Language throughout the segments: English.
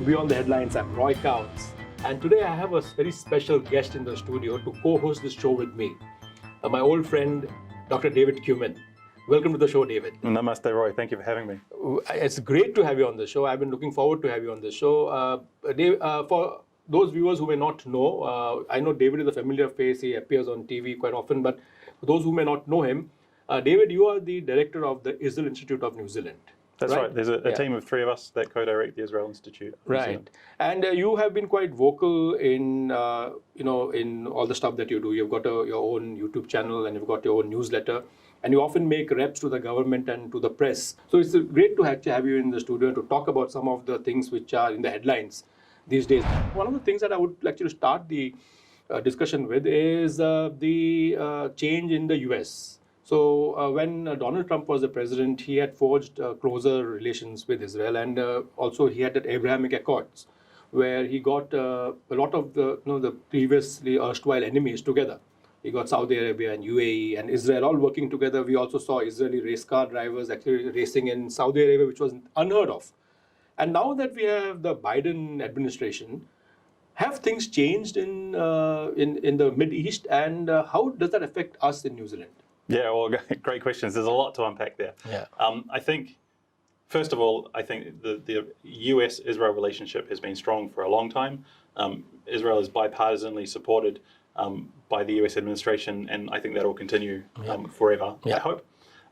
Welcome to Beyond the Headlines. I'm Roy Kaunds. And today I have a very special guest in the studio to co-host this show with me. My old friend, Dr. David Cumin. Welcome to the show, David. Namaste, Roy. Thank you for having me. It's great to have you on the show. I've been looking forward to have you on the show. For those viewers who may not know, I know David is a familiar face. He appears on TV quite often. But for those who may not know him, David, you are the director of the Israel Institute of New Zealand. That's right. There's a team of three of us that co-direct the Israel Institute. Right, and you have been quite vocal in in all the stuff that you do. You've got your own YouTube channel and you've got your own newsletter, and you often make reps to the government and to the press. So it's great to have you in the studio and to talk about some of the things which are in the headlines these days. One of the things that I would like to start the discussion with is the change in the US. So when Donald Trump was the president, he had forged closer relations with Israel, and also he had that Abrahamic Accords, where he got a lot of the previously erstwhile enemies together. He got Saudi Arabia and UAE and Israel all working together. We also saw Israeli race car drivers actually racing in Saudi Arabia, which was unheard of. And now that we have the Biden administration, have things changed in the Mid East, and how does that affect us in New Zealand? Yeah, well, great questions. There's a lot to unpack there. Yeah. I think, first of all, I think the US-Israel relationship has been strong for a long time. Israel is bipartisanly supported by the US administration, and I think that will continue forever, I hope.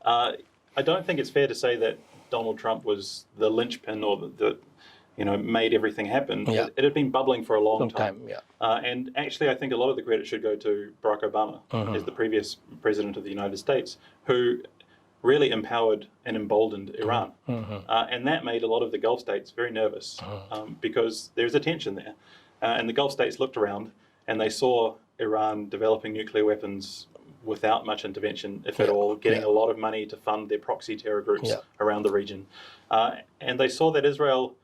I don't think it's fair to say that Donald Trump was the linchpin or the made everything happen. Yeah. It had been bubbling for a long time. Yeah. And actually, I think a lot of the credit should go to Barack Obama, as the previous president of the United States, who really empowered and emboldened Iran. And that made a lot of the Gulf states very nervous because there's a tension there. And the Gulf states looked around and they saw Iran developing nuclear weapons without much intervention, if at all, getting a lot of money to fund their proxy terror groups around the region. And they saw that Israel,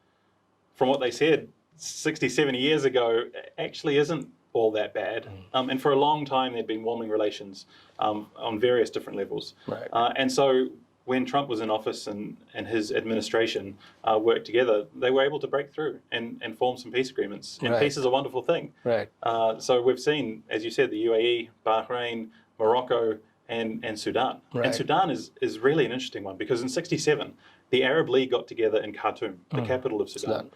from what they said 60, 70 years ago, actually isn't all that bad. And for a long time, there'd been warming relations on various different levels. Right. And so when Trump was in office and his administration worked together, they were able to break through and form some peace agreements. And peace is a wonderful thing. Right. So we've seen, as you said, the UAE, Bahrain, Morocco, and Sudan. Right. And Sudan is really an interesting one because in '67, the Arab League got together in Khartoum, the capital of Sudan.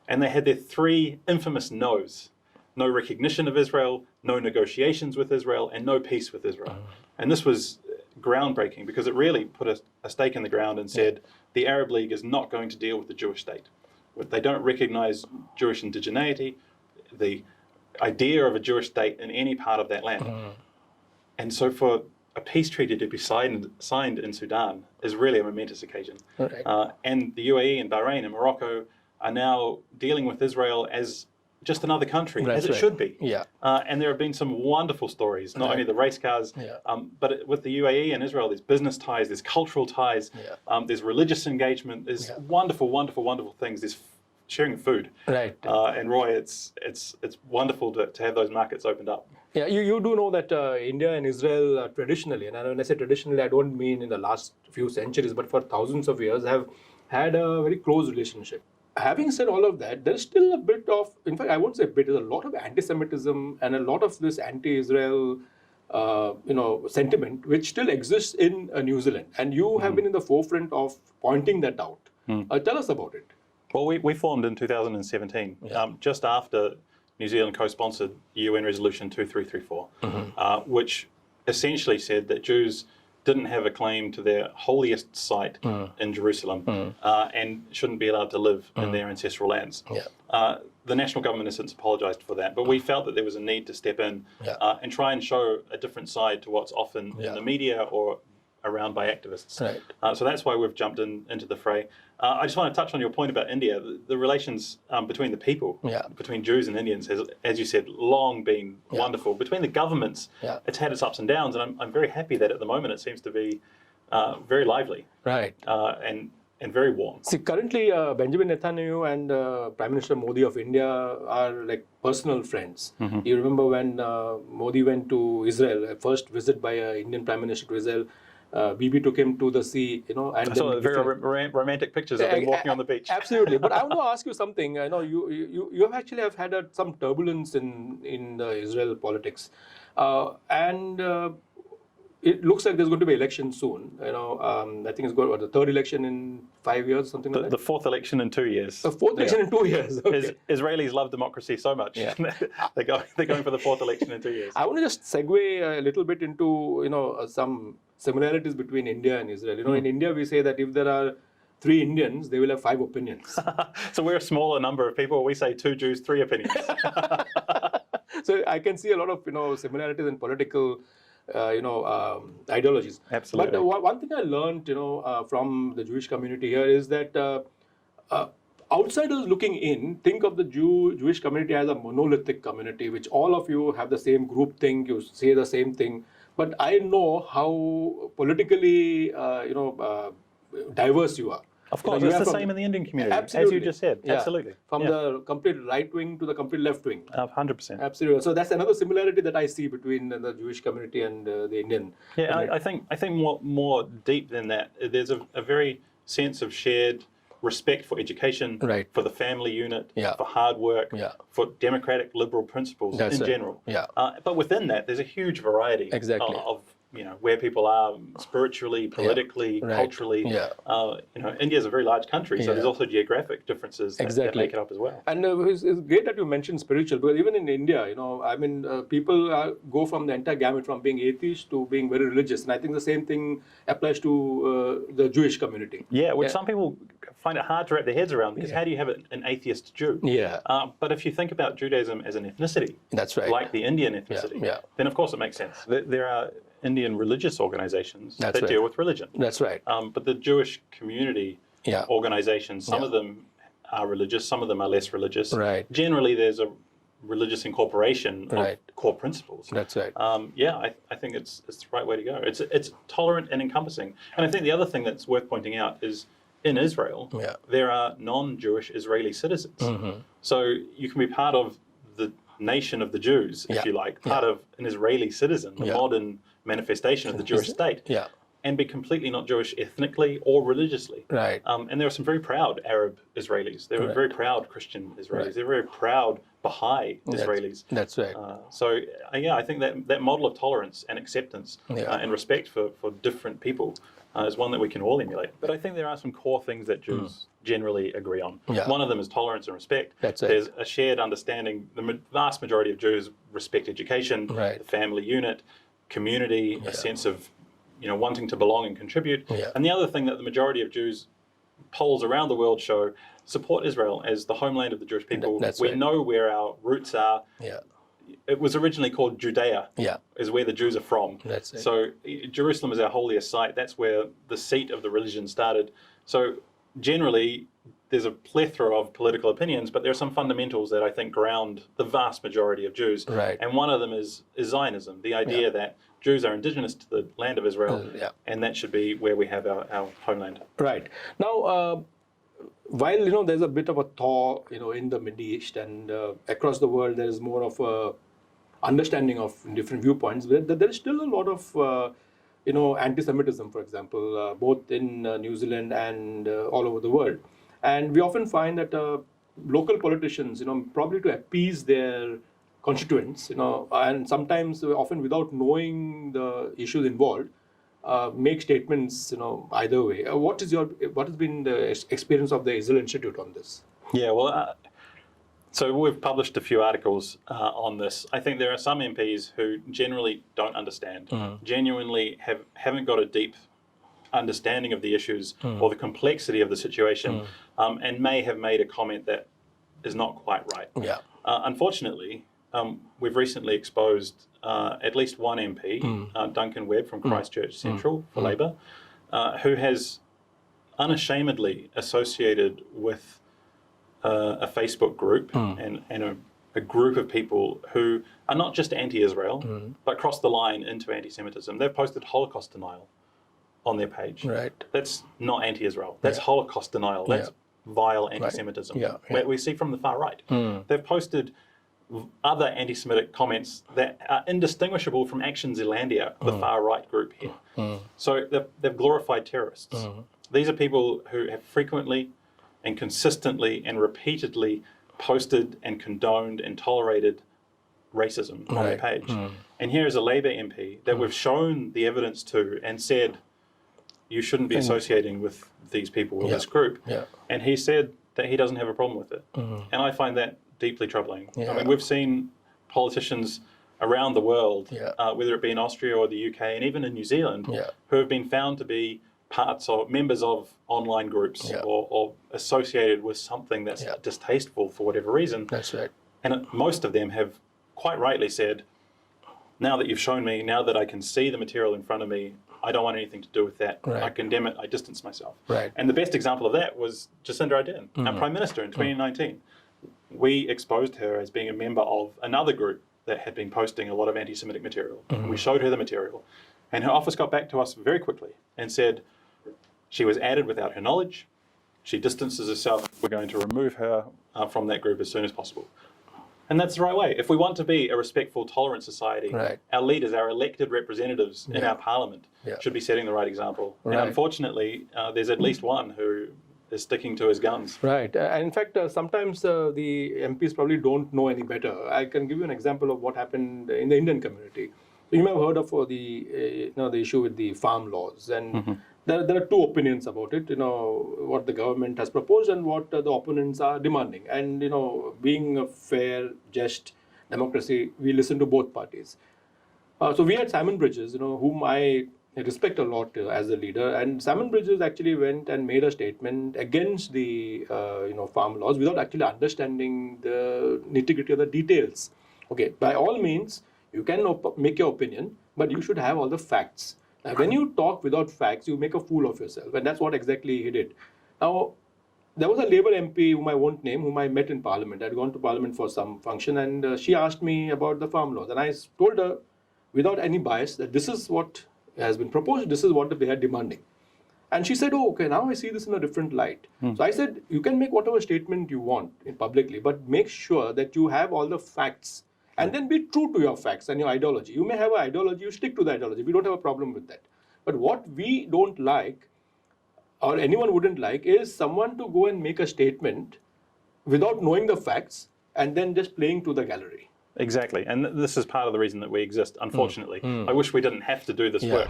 And they had their three infamous no's: no recognition of Israel, no negotiations with Israel, and no peace with Israel. And this was groundbreaking because it really put a stake in the ground and said the Arab League is not going to deal with the Jewish state. They don't recognize Jewish indigeneity, the idea of a Jewish state in any part of that land. And so for a peace treaty to be signed in Sudan is really a momentous occasion. Right. And the UAE and Bahrain and Morocco are now dealing with Israel as just another country, as it should be. Yeah. And there have been some wonderful stories, not only the race cars, but with the UAE and Israel, there's business ties, there's cultural ties, there's religious engagement, there's wonderful, wonderful, wonderful things. There's sharing food. Right. And Roy, it's wonderful to have those markets opened up. Yeah, you do know that India and Israel traditionally, and when I say traditionally, I don't mean in the last few centuries, but for thousands of years have had a very close relationship. Having said all of that, there's still a bit of, in fact, I won't say a bit, there's a lot of anti-Semitism and a lot of this anti-Israel, sentiment, which still exists in New Zealand. And you have been in the forefront of pointing that out. Tell us about it. Well, we formed in 2017, just after New Zealand co-sponsored UN Resolution 2334, which essentially said that Jews didn't have a claim to their holiest site in Jerusalem and shouldn't be allowed to live in their ancestral lands. The national government has since apologised for that, but we felt that there was a need to step in and try and show a different side to what's often in the media or around by activists. Right. So that's why we've jumped into the fray. I just want to touch on your point about India. The relations between the people, between Jews and Indians, has, as you said, long been wonderful. Between the governments, it's had its ups and downs, and I'm very happy that at the moment it seems to be very lively. Right. And very warm. See, currently Benjamin Netanyahu and Prime Minister Modi of India are like personal friends. You remember when Modi went to Israel, a first visit by an Indian Prime Minister to Israel, Bibi took him to the sea, and I saw very romantic pictures of them walking on the beach. Absolutely. But I want to ask you something. I know you have actually have had some turbulence in the Israel politics, and it looks like there's going to be election soon. I think it's going the third election in 5 years, something like that. The fourth election in 2 years. The fourth election in 2 years. Okay. Israelis love democracy so much. Yeah. they're going for the fourth election in 2 years. I want to just segue a little bit into some similarities between India and Israel. In India we say that if there are 3 Indians, they will have 5 opinions. So we're a smaller number of people. We say 2 Jews, 3 opinions. So I can see a lot of similarities in political ideologies. Absolutely. But one thing I learned from the Jewish community here is that outsiders looking in think of the Jewish community as a monolithic community, which all of you have the same group thing, you say the same thing. But I know how politically diverse you are. Of course, it's the same in the Indian community, absolutely. as you just said. Yeah. Absolutely. From the complete right wing to the complete left wing. 100%. Absolutely. So that's another similarity that I see between the Jewish community and the Indian. Yeah, I think more deep than that. There's a very sense of shared respect for education, right, for the family unit, yeah, for hard work, yeah, for democratic liberal principles in general. Yeah. But within that, there's a huge variety of where people are spiritually, politically, culturally. Yeah. India is a very large country, so there's also geographic differences that make it up as well. And it's great that you mentioned spiritual, because even in India, people go from the entire gamut from being atheist to being very religious, and I think the same thing applies to the Jewish community. Yeah, which some people find it hard to wrap their heads around, because how do you have an atheist Jew? Yeah. But if you think about Judaism as an ethnicity, that's right, like the Indian ethnicity, then of course it makes sense. There are Indian religious organizations that deal with religion. That's right. But the Jewish community organizations, some of them are religious, some of them are less religious. Right. Generally, there's a religious incorporation of core principles. That's right. I think it's the right way to go. It's tolerant and encompassing. And I think the other thing that's worth pointing out is in Israel, there are non-Jewish Israeli citizens. Mm-hmm. So you can be part of the nation of the Jews, if you like, part of an Israeli citizen, the modern manifestation of the Jewish state, and be completely not Jewish ethnically or religiously. Right. And there are some very proud Arab Israelis. There are very proud Christian Israelis. They're very proud Baha'i Israelis. That's right. I think that model of tolerance and acceptance and respect for different people is one that we can all emulate. But I think there are some core things that Jews generally agree on. Yeah. One of them is tolerance and respect. There's a shared understanding. The vast majority of Jews respect education, the family unit, community, a sense of wanting to belong and contribute. Yeah. And the other thing that the majority of Jews, polls around the world show, support Israel as the homeland of the Jewish people. We know where our roots are. Yeah. It was originally called Judea, is where the Jews are from. So Jerusalem is our holiest site. That's where the seat of the religion started. So generally, there's a plethora of political opinions, but there are some fundamentals that I think ground the vast majority of Jews. Right. And one of them is Zionism, the idea that Jews are indigenous to the land of Israel, and that should be where we have our homeland. Right. Now, while there's a bit of a thaw, in the Middle East and across the world, there is more of a understanding of different viewpoints. There is still a lot of anti-Semitism, for example, both in New Zealand and all over the world. And we often find that local politicians, probably to appease their constituents, and sometimes often without knowing the issues involved, make statements, either way. What has been the experience of the Israel Institute on this? Yeah, well, so we've published a few articles on this. I think there are some MPs who generally don't understand, genuinely haven't got a deep understanding of the issues or the complexity of the situation, and may have made a comment that is not quite right. Yeah. Unfortunately, we've recently exposed at least one MP, Duncan Webb from Christchurch Central for Labor, who has unashamedly associated with a Facebook group and a group of people who are not just anti-Israel, but cross the line into anti-Semitism. They've posted Holocaust denial on their page. Right. That's not anti-Israel. That's Holocaust denial. That's vile anti-Semitism. We see from the far right. They've posted other anti-Semitic comments that are indistinguishable from Action Zealandia, the far-right group here. So they've glorified terrorists. These are people who have frequently and consistently and repeatedly posted and condoned and tolerated racism on their page. And here is a Labour MP that we've shown the evidence to and said, you shouldn't be associating with these people or this group. And he said that he doesn't have a problem with it. And I find that deeply troubling. I mean, we've seen politicians around the world, whether it be in Austria or the UK and even in New Zealand, who have been found to be members of online groups or associated with something that's distasteful for whatever reason. That's right. And most of them have quite rightly said, now that you've shown me, now that I can see the material in front of me, I don't want anything to do with that. I condemn it, I distance myself. And the best example of that was Jacinda Ardern, our Prime Minister in 2019. We exposed her as being a member of another group that had been posting a lot of anti-Semitic material. We showed her the material. And her office got back to us very quickly and said she was added without her knowledge. She distances herself. We're going to remove her from that group as soon as possible. And that's the right way. If we want to be a respectful, tolerant society, our leaders, our elected representatives in our parliament should be setting the right example. And unfortunately, there's at least one who is sticking to his guns. And in fact, sometimes the MPs probably don't know any better. I can give you an example of what happened in the Indian community. You may have heard of the issue with the farm laws, and there are two opinions about it. What the government has proposed and what the opponents are demanding. And being a fair, just democracy, we listen to both parties. So we had Simon Bridges, whom I respect a lot as a leader, and Simon Bridges actually went and made a statement against the farm laws without actually understanding the nitty-gritty of the details. Okay, by all means, you can make your opinion, but you should have all the facts. Now, when you talk without facts, you make a fool of yourself, and that's what exactly he did. Now, there was a Labour MP whom I won't name, whom I met in Parliament. I had gone to Parliament for some function, and she asked me about the farm laws, and I told her, without any bias, that this is what has been proposed, this is what they are demanding. And she said, oh, okay, now I see this in a different light. So I said, you can make whatever statement you want publicly, but make sure that you have all the facts. And then be true to your facts and your ideology. You may have an ideology, you stick to the ideology. We don't have a problem with that. But what we don't like, or anyone wouldn't like, is someone to go and make a statement without knowing the facts and then just playing to the gallery. Exactly. And this is part of the reason that we exist, unfortunately. I wish we didn't have to do this work.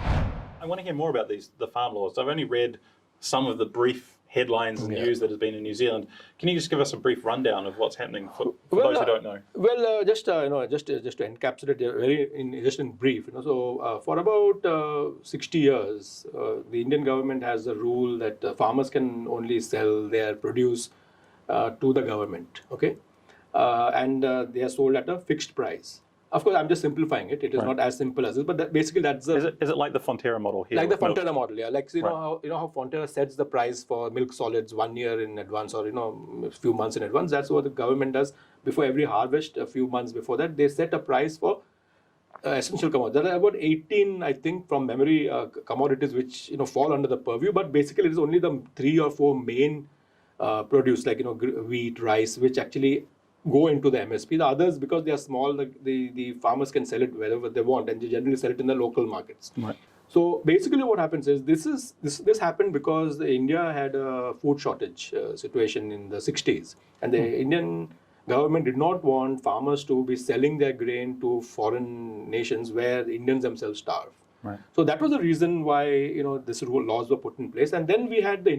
I want to hear more about the farm laws. I've only read some of the brief headlines and news that has been in New Zealand. Can you just give us a brief rundown of what's happening for those who don't know? Well, just to encapsulate just in brief. So for about 60 years, the Indian government has a rule that farmers can only sell their produce to the government. Okay, and they are sold at a fixed price. Of course, I'm just simplifying it. It is not as simple as this, but basically that's the... Is it like the Fonterra model here? Like the Fonterra model, yeah. Like, how Fonterra sets the price for milk solids 1 year in advance or, a few months in advance. That's what the government does before every harvest, a few months before that. They set a price for essential commodities. There are about 18, I think, from memory, commodities which, fall under the purview. But basically, it is only the 3 or 4 main produce, like, wheat, rice, which actually go into the MSP. The others, because they are small, the farmers can sell it wherever they want, and they generally sell it in the local markets. So basically what happens is, this happened because India had a food shortage situation in the 60s. And the Indian government did not want farmers to be selling their grain to foreign nations where the Indians themselves starve. So that was the reason why this laws were put in place. And then we had the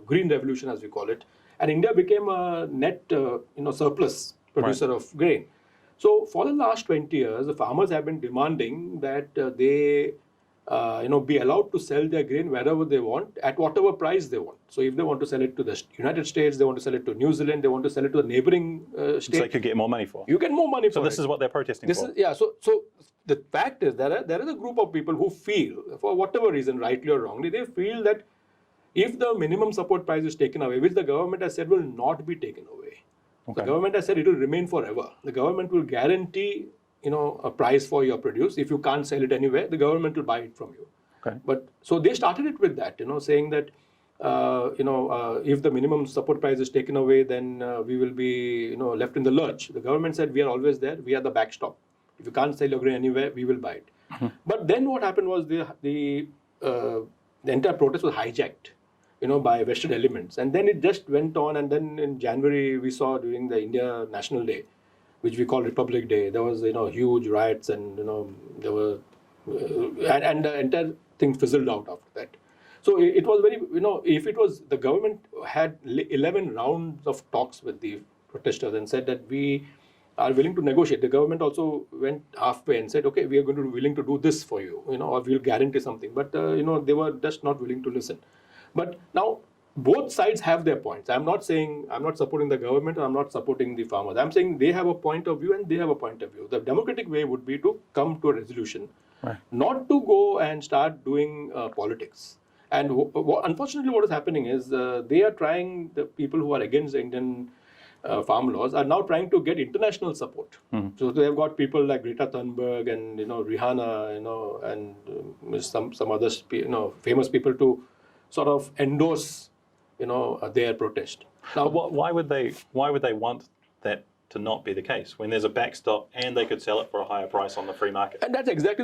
green revolution, as we call it. And India became a net, surplus producer of grain. So for the last 20 years, the farmers have been demanding that they, be allowed to sell their grain wherever they want, at whatever price they want. So if they want to sell it to the United States, they want to sell it to New Zealand, they want to sell it to the neighboring states. So they could get more money for. You get more money for. So this is what they're protesting for. So the fact is there is a group of people who feel, for whatever reason, rightly or wrongly, they feel that if the minimum support price is taken away, which the government has said will not be taken away. The government has said it will remain forever. The government will guarantee, a price for your produce. If you can't sell it anywhere, the government will buy it from you. But so they started it with that, saying that if the minimum support price is taken away, then we will be left in the lurch. The government said we are always there. We are the backstop. If you can't sell your grain anywhere, we will buy it. But then what happened was the entire protest was hijacked, by vested elements, and then it just went on. And then in January we saw during the India National Day, which we call Republic Day, there was huge riots, and there were and the entire thing fizzled out after that. So it was very, if it was, the government had 11 rounds of talks with the protesters and said that we are willing to negotiate. The government also went halfway and said, okay, we are going to be willing to do this for you, or we'll guarantee something. But, they were just not willing to listen. But now both sides have their points. I'm not supporting the government, or I'm not supporting the farmers. I'm saying they have a point of view and they have a point of view. The democratic way would be to come to a resolution, not to go and start doing politics. And unfortunately, what is happening is they are trying, the people who are against the Indian farm laws are now trying to get international support. So they have got people like Greta Thunberg and Rihanna, and some other famous people to sort of endorse their protest. Now, why would they want that to not be the case when there's a backstop and they could sell it for a higher price on the free market? And that's exactly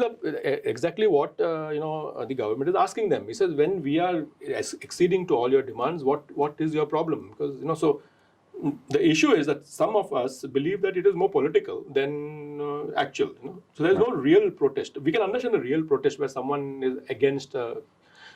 what the government is asking them. He says, when we are acceding to all your demands, what is your problem? Because so the issue is that some of us believe that it is more political than actual. So there's no real protest. We can understand a real protest where someone is against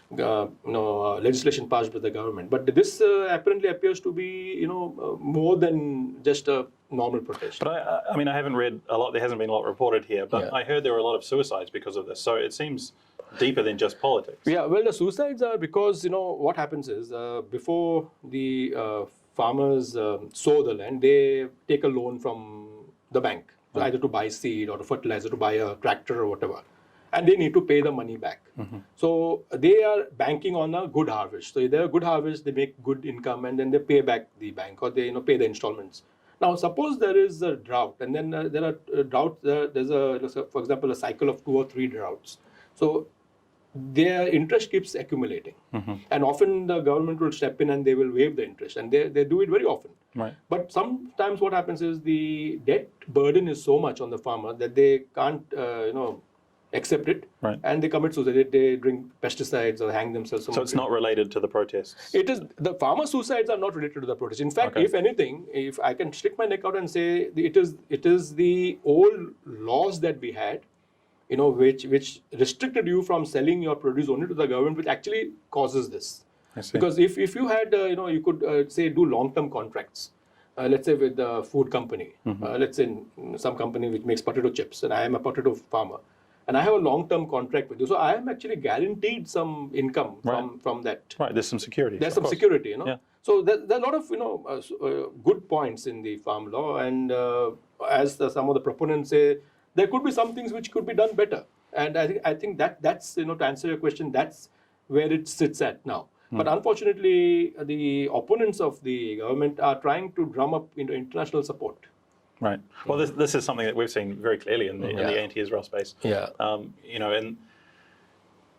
legislation passed by the government, but this apparently appears to be more than just a normal protest. But I mean, I haven't read a lot. There hasn't been a lot reported here, but I heard there were a lot of suicides because of this. So it seems deeper than just politics. Yeah, well, the suicides are because what happens is before the farmers sow the land, they take a loan from the bank, either to buy seed or fertilizer, to buy a tractor or whatever. And they need to pay the money back. So they are banking on a good harvest. So if they have a good harvest, they make good income, and then they pay back the bank, or they pay the installments. Now, suppose there is a drought, and then there are droughts. There's for example, a cycle of 2 or 3 droughts. So their interest keeps accumulating, and often the government will step in and they will waive the interest, and they do it very often. Right. But sometimes what happens is the debt burden is so much on the farmer that they can't accept it, and they commit suicide. They drink pesticides or hang themselves. So it's not related to the protests? It is. The farmer suicides are not related to the protest. In fact, if anything, if I can stick my neck out and say, it is the old laws that we had, which restricted you from selling your produce only to the government, which actually causes this. Because if you had, you could say do long-term contracts. Let's say with the food company, let's say some company which makes potato chips, and I am a potato farmer, and I have a long-term contract with you, so I am actually guaranteed some income from that. Right, there's some security. There's some security, So there are a lot of good points in the farm law, and as some of the proponents say, there could be some things which could be done better. And I think that's to answer your question, that's where it sits at now. But unfortunately, the opponents of the government are trying to drum up international support. Right. Well, this is something that we've seen very clearly in the anti-Israel space. Yeah. In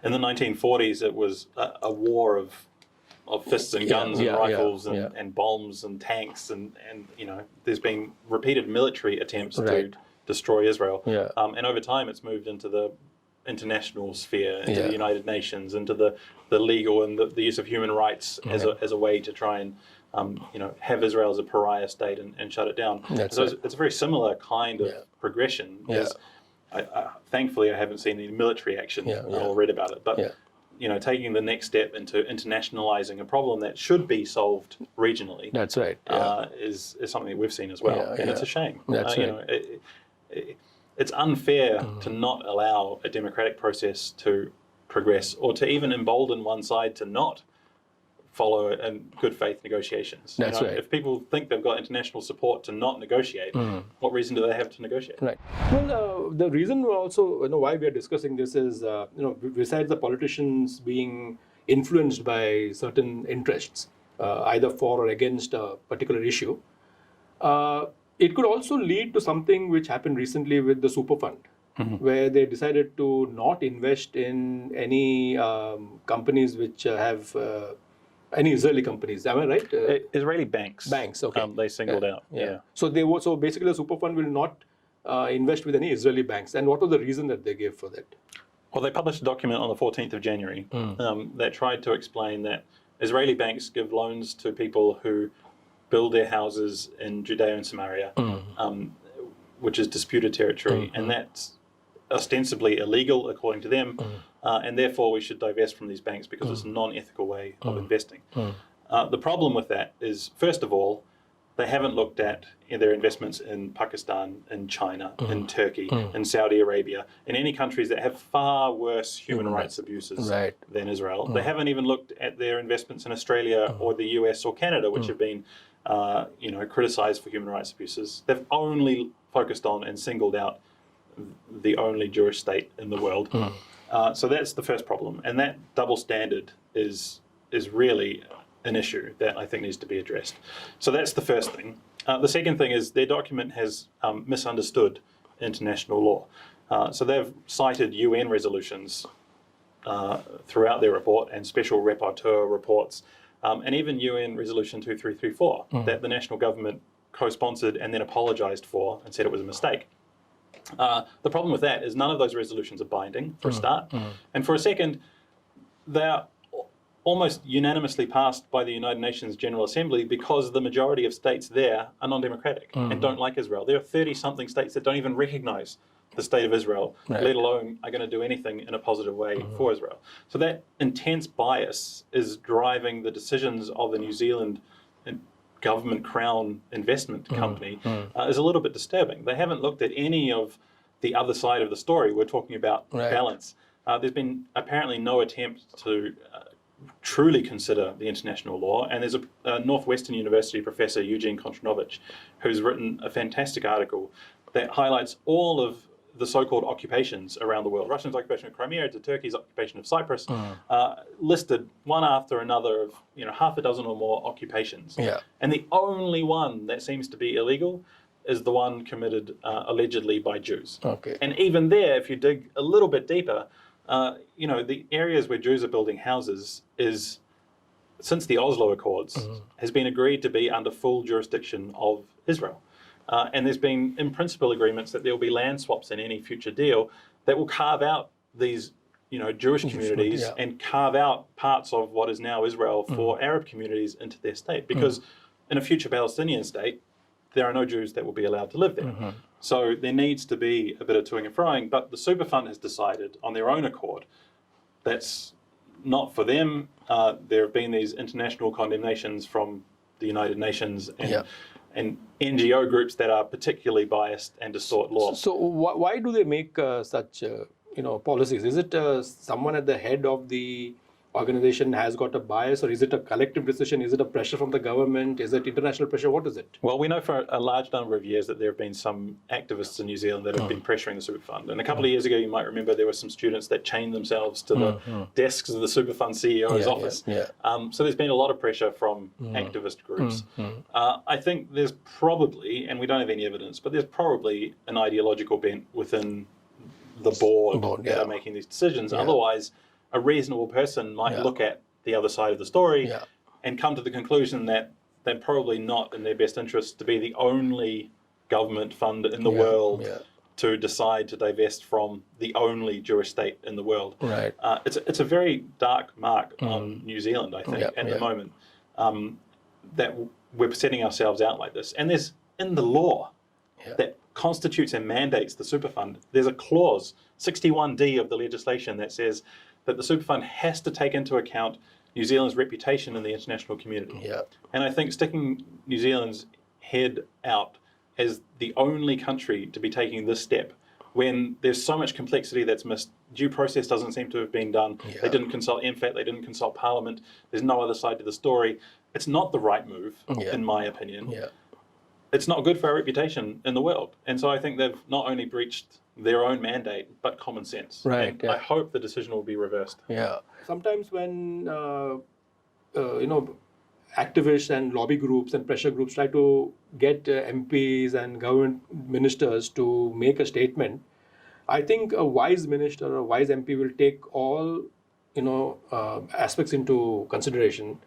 the 1940s, it was a war of fists and guns and rifles and bombs and tanks, and there's been repeated military attempts to destroy Israel. Yeah. And over time, it's moved into the international sphere, into the United Nations, into the legal and the use of human rights as a way to try and have Israel as a pariah state and shut it down. It's a very similar kind of progression. Thankfully, I haven't seen any military action or read about it. But taking the next step into internationalizing a problem that should be solved regionally. That's right. Is something that we've seen as well, and it's a shame. That's right. It's unfair to not allow a democratic process to progress, or to even embolden one side to not follow in good faith negotiations. That's right. If people think they've got international support to not negotiate, what reason do they have to negotiate? Right. Well, the reason also why we are discussing this is besides the politicians being influenced by certain interests, either for or against a particular issue, it could also lead to something which happened recently with the Superfund, where they decided to not invest in any companies which have Any Israeli companies, am I right? Israeli banks. Banks, okay. They singled out. Yeah. So so basically the Superfund will not invest with any Israeli banks. And what was the reason that they gave for that? Well, they published a document on the 14th of January that tried to explain that Israeli banks give loans to people who build their houses in Judea and Samaria, which is disputed territory, and that's ostensibly illegal according to them, and therefore we should divest from these banks because it's a non-ethical way of investing. The problem with that is, first of all, they haven't looked at their investments in Pakistan, in China, in Turkey, in Saudi Arabia, in any countries that have far worse human rights abuses than Israel. They haven't even looked at their investments in Australia or the US or Canada, which have been criticized for human rights abuses. They've only focused on and singled out the only Jewish state in the world. So that's the first problem. And that double standard is really an issue that I think needs to be addressed. So that's the first thing. The second thing is their document has misunderstood international law. So they've cited UN resolutions throughout their report and special rapporteur reports, and even UN Resolution 2334 that the national government co-sponsored and then apologized for and said it was a mistake. The problem with that is none of those resolutions are binding, for a start. And for a second, they're almost unanimously passed by the United Nations General Assembly because the majority of states there are non-democratic and don't like Israel. There are 30-something states that don't even recognize the state of Israel, let alone are going to do anything in a positive way for Israel. So that intense bias is driving the decisions of the New Zealand government Crown investment company is a little bit disturbing. They haven't looked at any of the other side of the story. We're talking about balance. There's been apparently no attempt to truly consider the international law, and there's a Northwestern University professor, Eugene Kontranovich, who's written a fantastic article that highlights all of the so-called occupations around the world. Russia's occupation of Crimea to Turkey's occupation of Cyprus, listed one after another of half a dozen or more occupations. And the only one that seems to be illegal is the one committed allegedly by Jews. And even there, if you dig a little bit deeper, the areas where Jews are building houses is, since the Oslo Accords, has been agreed to be under full jurisdiction of Israel. And there's been, in principle, agreements that there will be land swaps in any future deal that will carve out these, Jewish communities and carve out parts of what is now Israel for Arab communities into their state. Because in a future Palestinian state, there are no Jews that will be allowed to live there. So there needs to be a bit of toing and froing, but the Superfund has decided on their own accord that's not for them. There have been these international condemnations from the United Nations and NGO groups that are particularly biased and distort law. So why do they make such policies? Is it someone at the head of the organization has got a bias, or is it a collective decision? Is it a pressure from the government? Is it international pressure? What is it? Well, we know for a large number of years that there have been some activists in New Zealand that have been pressuring the Superfund. And a couple of years ago, you might remember there were some students that chained themselves to the desks of the Superfund CEO's office. So there's been a lot of pressure from activist groups. I think there's probably, and we don't have any evidence, but there's probably an ideological bent within the board that are making these decisions. Otherwise, a reasonable person might look at the other side of the story and come to the conclusion that they're probably not in their best interest to be the only government fund in the world to decide to divest from the only Jewish state in the world. It's a very dark mark on New Zealand, I think, at the moment, that we're setting ourselves out like this. And there's, in the law that constitutes and mandates the Superfund, there's a clause, 61D of the legislation, that says that the Superfund has to take into account New Zealand's reputation in the international community. And I think sticking New Zealand's head out as the only country to be taking this step, when there's so much complexity that's missed, due process doesn't seem to have been done, they didn't consult MFAT, they didn't consult Parliament, there's no other side to the story, it's not the right move, in my opinion. It's not good for our reputation in the world. And so I think they've not only breached their own mandate, but common sense. And I hope the decision will be reversed. Sometimes when, activists and lobby groups and pressure groups try to get MPs and government ministers to make a statement, I think a wise minister or a wise MP will take all, aspects into consideration.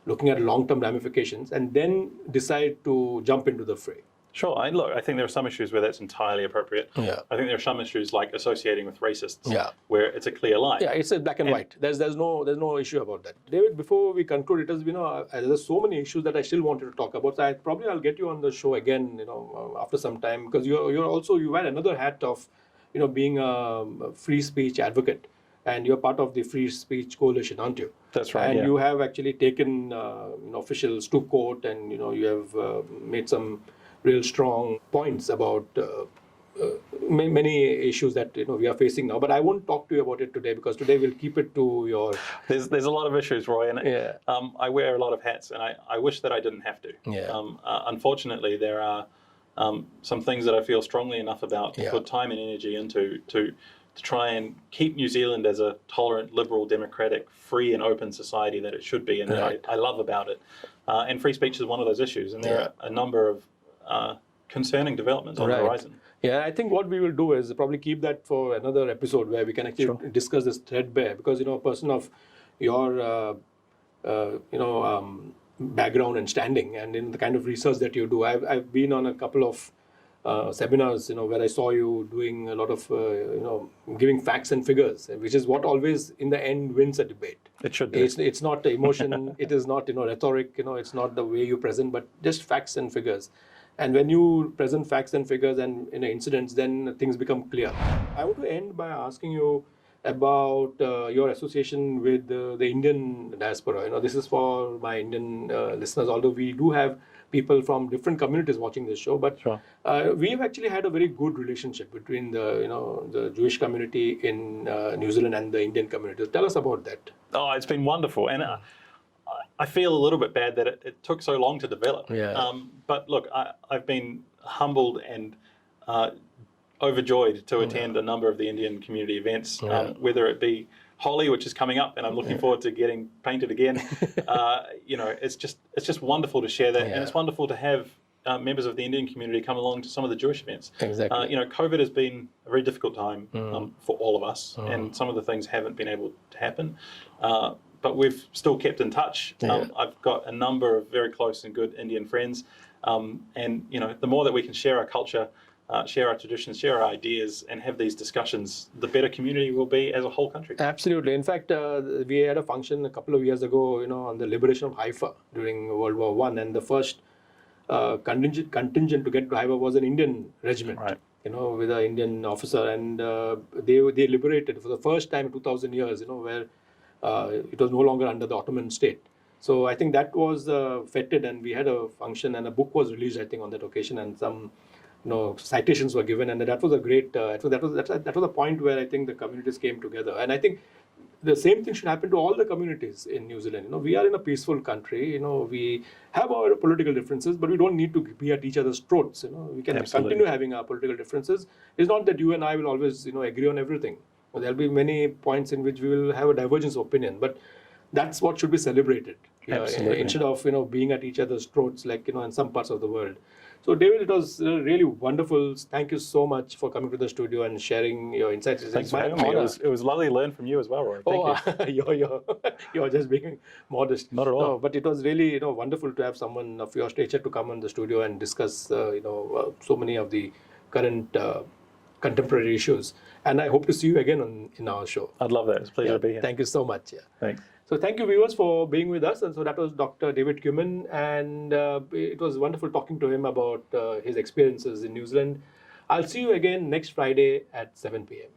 looking at long-term ramifications, and then decide to jump into the fray. Sure. I think there are some issues where that's entirely appropriate. Yeah. I think there are some issues like associating with racists, Yeah. where it's a clear line. Yeah, it's a black and white. There's no issue about that. David, before we conclude, it has been there's so many issues that I still wanted to talk about. So I'll get you on the show again, after some time, because you wear another hat of, being a free speech advocate, and you're part of the Free Speech Coalition, aren't you? That's right. And yeah. you have actually taken officials to court, and you have made some real strong points about many issues that we are facing now. But I won't talk to you about it today, because today we'll keep it to your. There's a lot of issues, Roy, and I wear a lot of hats, and I wish that I didn't have to. Yeah. Unfortunately, there are some things that I feel strongly enough about to put time and energy into to try and keep New Zealand as a tolerant, liberal, democratic, free and open society that it should be, and that I love about it. And free speech is one of those issues, and there are a number of concerning developments on the horizon. Yeah, I think what we will do is probably keep that for another episode where we can actually discuss this threadbare, because a person of your background and standing, and in the kind of research that you do, I've been on a couple of seminars, where I saw you doing a lot of giving facts and figures, which is what always in the end wins a debate. It should be. It's not emotion. It is not rhetoric. It's not the way you present, but just facts and figures. And when you present facts and figures and incidents, then things become clear. I want to end by asking you about your association with the Indian diaspora. This is for my Indian listeners, although we do have people from different communities watching this show, but we have actually had a very good relationship between the Jewish community in New Zealand and the Indian community. Tell us about that. Oh, it's been wonderful, and I feel a little bit bad that it took so long to develop. Yeah. But look, I've been humbled and overjoyed to attend a number of the Indian community events, whether it be Holi, which is coming up, and I'm looking forward to getting painted again. It's just wonderful to share that, and it's wonderful to have members of the Indian community come along to some of the Jewish events. Exactly. COVID has been a very difficult time for all of us, and some of the things haven't been able to happen. But we've still kept in touch. I've got a number of very close and good Indian friends, and the more that we can share our culture, share our traditions, share our ideas, and have these discussions, the better community will be as a whole country. Absolutely. In fact, we had a function a couple of years ago, on the liberation of Haifa during World War I, and the first contingent to get to Haifa was an Indian regiment. Right. With an Indian officer, and they liberated for the first time in 2,000 years, where it was no longer under the Ottoman state. So I think that was feted, and we had a function, and a book was released, I think, on that occasion, and some citations were given, and that was a great. That was a point where I think the communities came together, and I think the same thing should happen to all the communities in New Zealand. We are in a peaceful country. We have our political differences, but we don't need to be at each other's throats. We can continue having our political differences. It's not that you and I will always agree on everything. There'll be many points in which we will have a divergence of opinion, but that's what should be celebrated. Instead of being at each other's throats, like in some parts of the world. So David, it was really wonderful. Thank you so much for coming to the studio and sharing your insights. Thanks for having me. It was lovely to learn from you as well, Roy. Thank you. You're just being modest. Not at all. No, but it was really wonderful to have someone of your stature to come on the studio and discuss so many of the current contemporary issues. And I hope to see you again in our show. I'd love that. It's a pleasure to be here. Thank you so much. Thanks. So thank you, viewers, for being with us. And so that was Dr. David Cumin, and it was wonderful talking to him about his experiences in New Zealand. I'll see you again next Friday at 7 p.m.